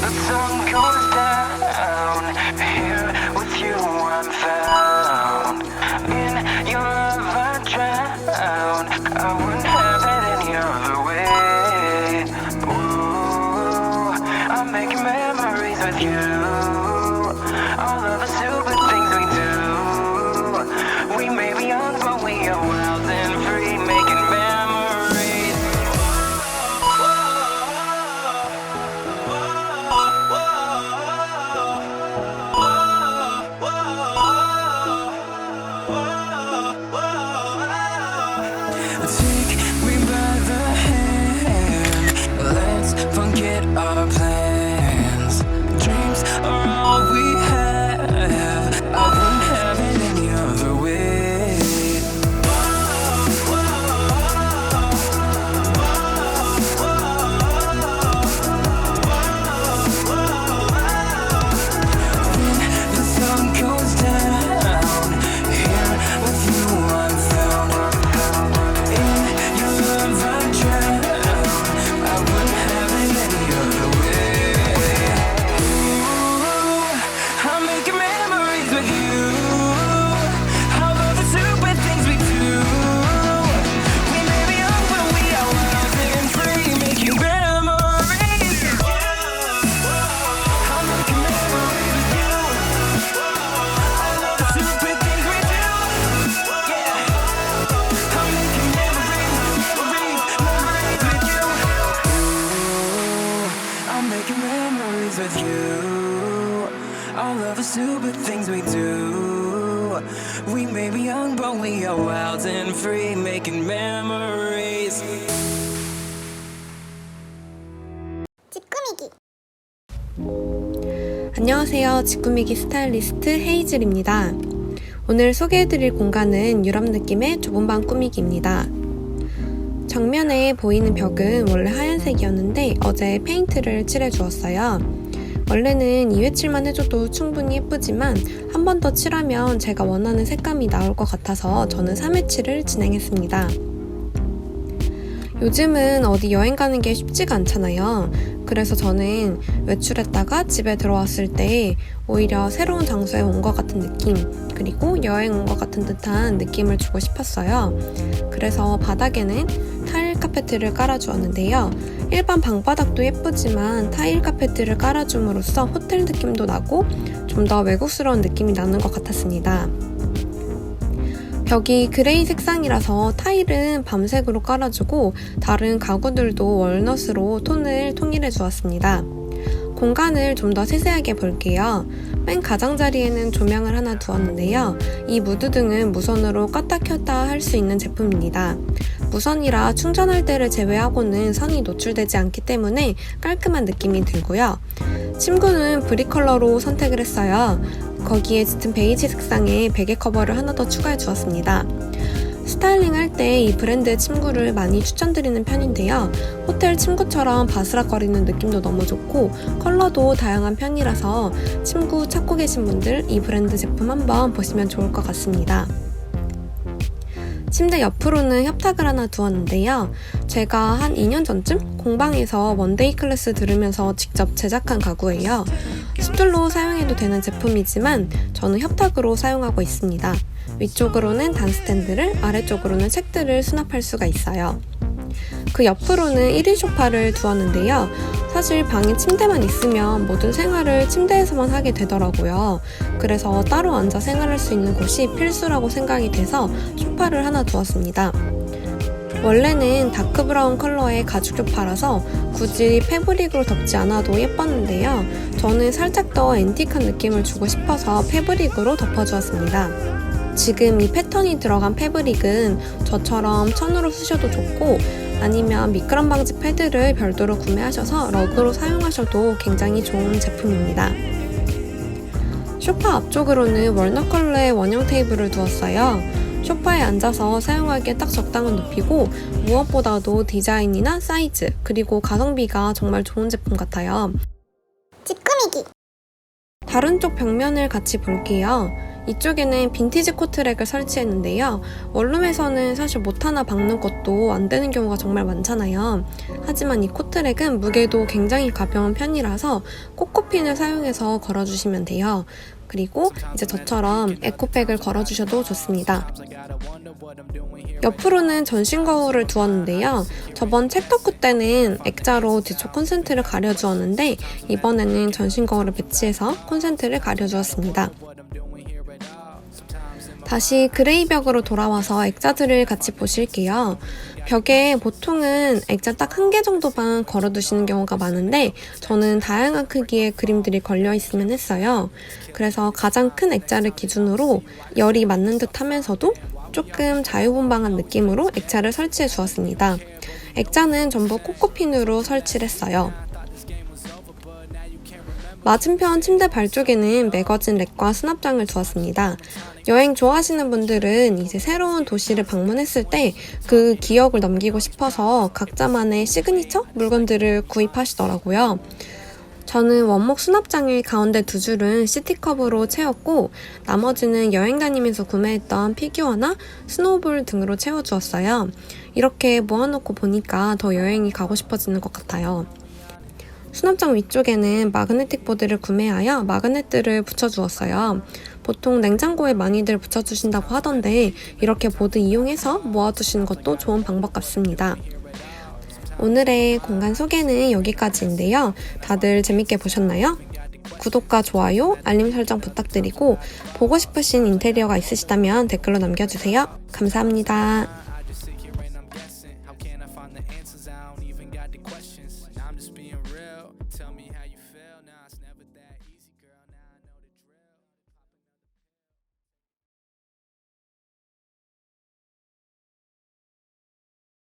The sun goes down, here with you I'm found. In your love I drown, I wouldn't have it any other way. Ooh, I'm making memories with you. All of the stupid things we do. We may be young but we are wild and free, making memories. Take me by the hand, let's forget our plans. Dreams are all we have, I wouldn't have it any other way. When the sun goes down, here with you I'm found. In your love I drown, I wouldn't have it any other way. Ooh, I'm making memories with you. All of the stupid things we do. We may be young but we are wild and free, making memories. I'm making memories with you. All of the stupid things we do. Yeah. I'm making memories with you. Ooh, I'm making memories with you. All of the stupid things we do. We may be young, but we are wild and free, making memories. 찌꾸미기. 안녕하세요. 지꾸미기 스타일리스트 헤이즐입니다. 오늘 소개해드릴 공간은 유럽 느낌의 좁은 방 꾸미기입니다. 정면에 보이는 벽은 원래 하얀색이었는데 어제 페인트를 칠해주었어요. 원래는 2회칠만 해줘도 충분히 예쁘지만 한 번 더 칠하면 제가 원하는 색감이 나올 것 같아서 저는 3회칠을 진행했습니다. 요즘은 어디 여행 가는 게 쉽지가 않잖아요. 그래서 저는 외출했다가 집에 들어왔을 때 오히려 새로운 장소에 온 것 같은 느낌, 그리고 여행 온 것 같은 듯한 느낌을 주고 싶었어요. 그래서 바닥에는 타일 카페트를 깔아주었는데요. 일반 방바닥도 예쁘지만 타일 카페트를 깔아줌으로써 호텔 느낌도 나고 좀 더 외국스러운 느낌이 나는 것 같았습니다. 벽이 그레이 색상이라서 타일은 밤색으로 깔아주고 다른 가구들도 월넛으로 톤을 통일해 주었습니다. 공간을 좀 더 세세하게 볼게요. 맨 가장자리에는 조명을 하나 두었는데요. 이 무드등은 무선으로 껐다 켰다 할 수 있는 제품입니다. 무선이라 충전할 때를 제외하고는 선이 노출되지 않기 때문에 깔끔한 느낌이 들고요. 침구는 브릭 컬러로 선택을 했어요. 거기에 짙은 베이지 색상의 베개 커버를 하나 더 추가해 주었습니다. 스타일링 할 때 이 브랜드 침구를 많이 추천드리는 편인데요. 호텔 침구처럼 바스락거리는 느낌도 너무 좋고 컬러도 다양한 편이라서 침구 찾고 계신 분들 이 브랜드 제품 한번 보시면 좋을 것 같습니다. 침대 옆으로는 협탁을 하나 두었는데요. 제가 한 2년 전쯤 공방에서 원데이 클래스 들으면서 직접 제작한 가구예요. 스툴로 사용해도 되는 제품이지만 저는 협탁으로 사용하고 있습니다. 위쪽으로는 단스탠드를, 아래쪽으로는 책들을 수납할 수가 있어요. 그 옆으로는 1인 소파를 두었는데요. 사실 방에 침대만 있으면 모든 생활을 침대에서만 하게 되더라고요. 그래서 따로 앉아 생활할 수 있는 곳이 필수라고 생각이 돼서 소파를 하나 두었습니다. 원래는 다크 브라운 컬러의 가죽 소파라서 굳이 패브릭으로 덮지 않아도 예뻤는데요. 저는 살짝 더 앤틱한 느낌을 주고 싶어서 패브릭으로 덮어주었습니다. 지금 이 패턴이 들어간 패브릭은 저처럼 천으로 쓰셔도 좋고 아니면 미끄럼 방지 패드를 별도로 구매하셔서 러그로 사용하셔도 굉장히 좋은 제품입니다. 소파 앞쪽으로는 월넛 컬러의 원형 테이블을 두었어요. 소파에 앉아서 사용하기에 딱 적당한 높이고 무엇보다도 디자인이나 사이즈 그리고 가성비가 정말 좋은 제품 같아요. 집 꾸미기. 다른 쪽 벽면을 같이 볼게요. 이쪽에는 빈티지 코트랙을 설치했는데요. 원룸에서는 사실 못 하나 박는 것도 안 되는 경우가 정말 많잖아요. 하지만 이 코트랙은 무게도 굉장히 가벼운 편이라서 코코핀을 사용해서 걸어주시면 돼요. 그리고 이제 저처럼 에코백을 걸어주셔도 좋습니다. 옆으로는 전신 거울을 두었는데요. 저번 챕터쿠 때는 액자로 뒤쪽 콘센트를 가려주었는데 이번에는 전신 거울을 배치해서 콘센트를 가려주었습니다. 다시 그레이 벽으로 돌아와서 액자들을 같이 보실게요. 벽에 보통은 액자 딱 한 개 정도만 걸어두시는 경우가 많은데 저는 다양한 크기의 그림들이 걸려있으면 했어요. 그래서 가장 큰 액자를 기준으로 열이 맞는 듯 하면서도 조금 자유분방한 느낌으로 액자를 설치해 주었습니다. 액자는 전부 코코핀으로 설치를 했어요. 맞은편 침대 발 쪽에는 매거진 랙과 수납장을 두었습니다. 여행 좋아하시는 분들은 이제 새로운 도시를 방문했을 때 그 기억을 남기고 싶어서 각자만의 시그니처 물건들을 구입하시더라고요. 저는 원목 수납장의 가운데 두 줄은 시티컵으로 채웠고 나머지는 여행 다니면서 구매했던 피규어나 스노우볼 등으로 채워주었어요. 이렇게 모아놓고 보니까 더 여행이 가고 싶어지는 것 같아요. 수납장 위쪽에는 마그네틱 보드를 구매하여 마그넷들을 붙여주었어요. 보통 냉장고에 많이들 붙여주신다고 하던데 이렇게 보드 이용해서 모아두시는 것도 좋은 방법 같습니다. 오늘의 공간 소개는 여기까지인데요. 다들 재밌게 보셨나요? 구독과 좋아요, 알림 설정 부탁드리고 보고 싶으신 인테리어가 있으시다면 댓글로 남겨주세요. 감사합니다.